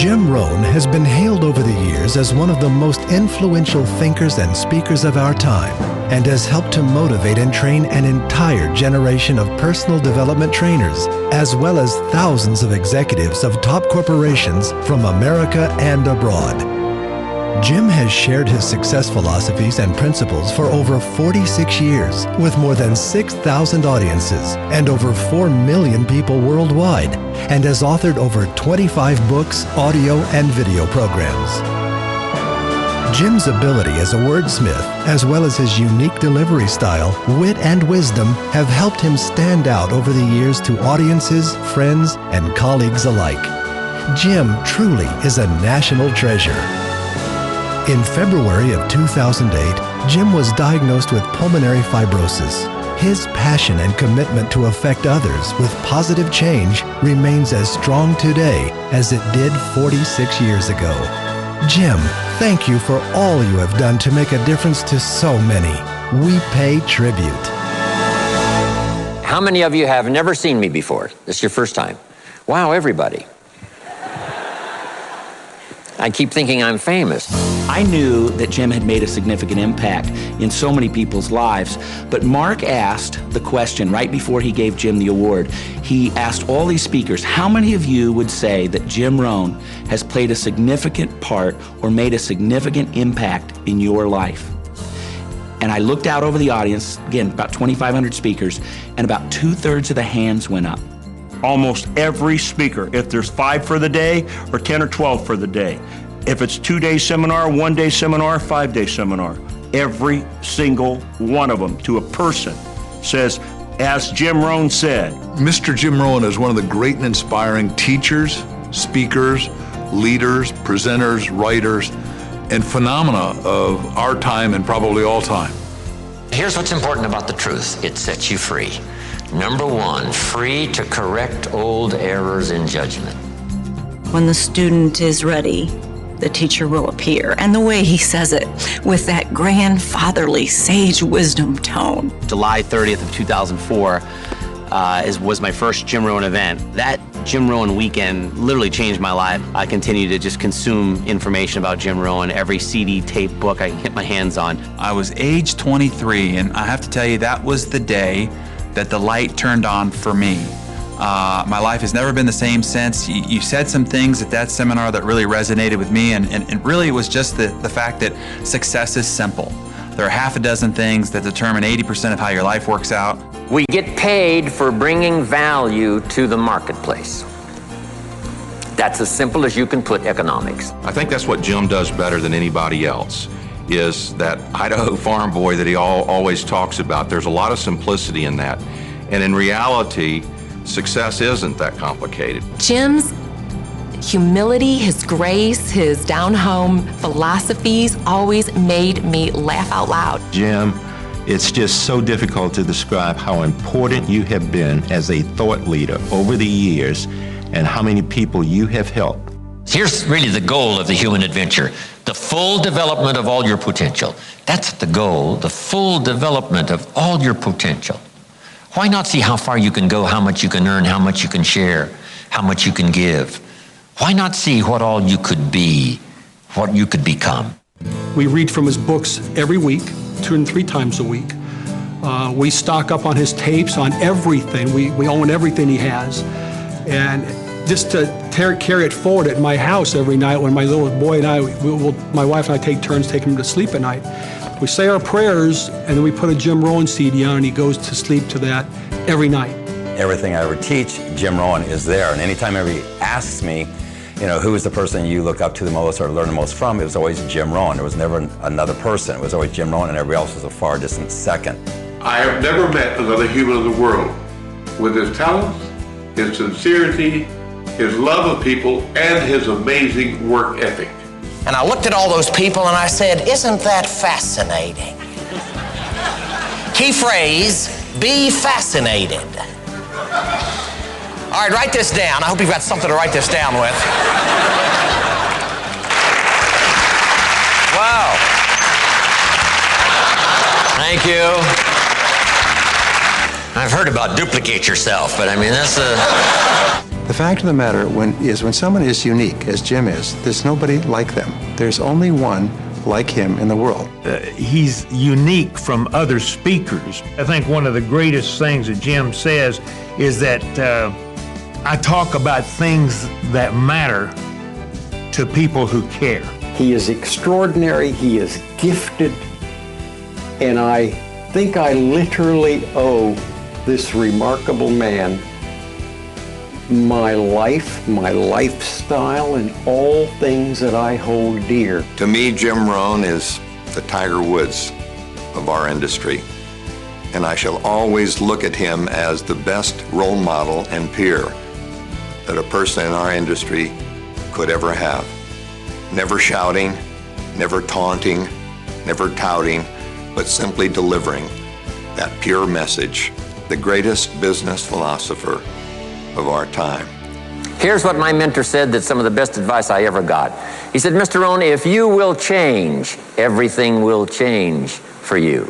Jim Rohn has been hailed over the years as one of the most influential thinkers and speakers of our time, and has helped to motivate and train an entire generation of personal development trainers, as well as thousands of executives of top corporations from America and abroad. Jim has shared his success philosophies and principles for over 46 years, with more than 6,000 audiences and over 4 million people worldwide, and has authored over 25 books, audio, and video programs. Jim's ability as a wordsmith, as well as his unique delivery style, wit, and wisdom have helped him stand out over the years to audiences, friends, and colleagues alike. Jim truly is a national treasure. In February of 2008, Jim was diagnosed with pulmonary fibrosis. His passion and commitment to affect others with positive change remains as strong today as it did 46 years ago. Jim, thank you for all you have done to make a difference to so many. We pay tribute. How many of you have never seen me before? This is your first time. Wow, everybody. I keep thinking I'm famous. I knew that Jim had made a significant impact in so many people's lives, but Mark asked the question right before he gave Jim the award. He asked all these speakers, how many of you would say that Jim Rohn has played a significant part or made a significant impact in your life? And I looked out over the audience, again, about 2,500 speakers, and about 2/3 of the hands went up. Almost every speaker, if there's 5 for the day or 10 or 12 for the day, if it's 2-day seminar, 1-day seminar, 5-day seminar, every single one of them to a person says, as Jim Rohn said. Mr. Jim Rohn is one of the great and inspiring teachers, speakers, leaders, presenters, writers, and phenomena of our time and probably all time. Here's what's important about the truth. It sets you free. Number one, free to correct old errors in judgment. When the student is ready, the teacher will appear. And the way he says it, with that grandfatherly sage wisdom tone. July 30th of 2004 was my first Jim Rohn event. That Jim Rohn weekend literally changed my life. I continue to just consume information about Jim Rohn, every CD, tape, book I can get my hands on. I was age 23, and I have to tell you, that was the day that the light turned on for me. My life has never been the same since. You said some things at that seminar that really resonated with me, and really it was just the fact that success is simple. There are half a dozen things that determine 80% of how your life works out. We get paid for bringing value to the marketplace. That's as simple as you can put economics. I think that's what Jim does better than anybody else, is that Idaho farm boy that he always talks about. There's a lot of simplicity in that. And in reality, success isn't that complicated. Jim's humility, his grace, his down-home philosophies always made me laugh out loud. Jim, it's just so difficult to describe how important you have been as a thought leader over the years and how many people you have helped. Here's really the goal of the human adventure, the full development of all your potential. That's the goal, the full development of all your potential. Why not see how far you can go, how much you can earn, how much you can share, how much you can give? Why not see what all you could be, what you could become? We read from his books every week, 2 and 3 times a week. We stock up on his tapes, on everything. We own everything he has. And just to carry it forward at my house every night when my little boy and I, my wife and I take turns taking him to sleep at night. We say our prayers, and then we put a Jim Rohn CD on, and he goes to sleep to that every night. Everything I ever teach, Jim Rohn is there. And anytime everybody asks me, you know, who is the person you look up to the most or learn the most from, it was always Jim Rohn. There was never another person. It was always Jim Rohn, and everybody else was a far distant second. I have never met another human in the world with his talents, his sincerity, his love of people, and his amazing work ethic. And I looked at all those people and I said, isn't that fascinating? Key phrase, be fascinated. All right, write this down. I hope you've got something to write this down with. Wow. Thank you. I've heard about duplicate yourself, but I mean, that's a... The fact of the matter is when someone is unique, as Jim is, there's nobody like them. There's only one like him in the world. He's unique from other speakers. I think one of the greatest things that Jim says is that I talk about things that matter to people who care. He is extraordinary, he is gifted, and I think I literally owe this remarkable man my life, my lifestyle, and all things that I hold dear. To me, Jim Rohn is the Tiger Woods of our industry, and I shall always look at him as the best role model and peer that a person in our industry could ever have. Never shouting, never taunting, never touting, but simply delivering that pure message, the greatest business philosopher of our time. Here's what my mentor said, that's some of the best advice I ever got. He said, Mr. Rohn, if you will change, everything will change for you.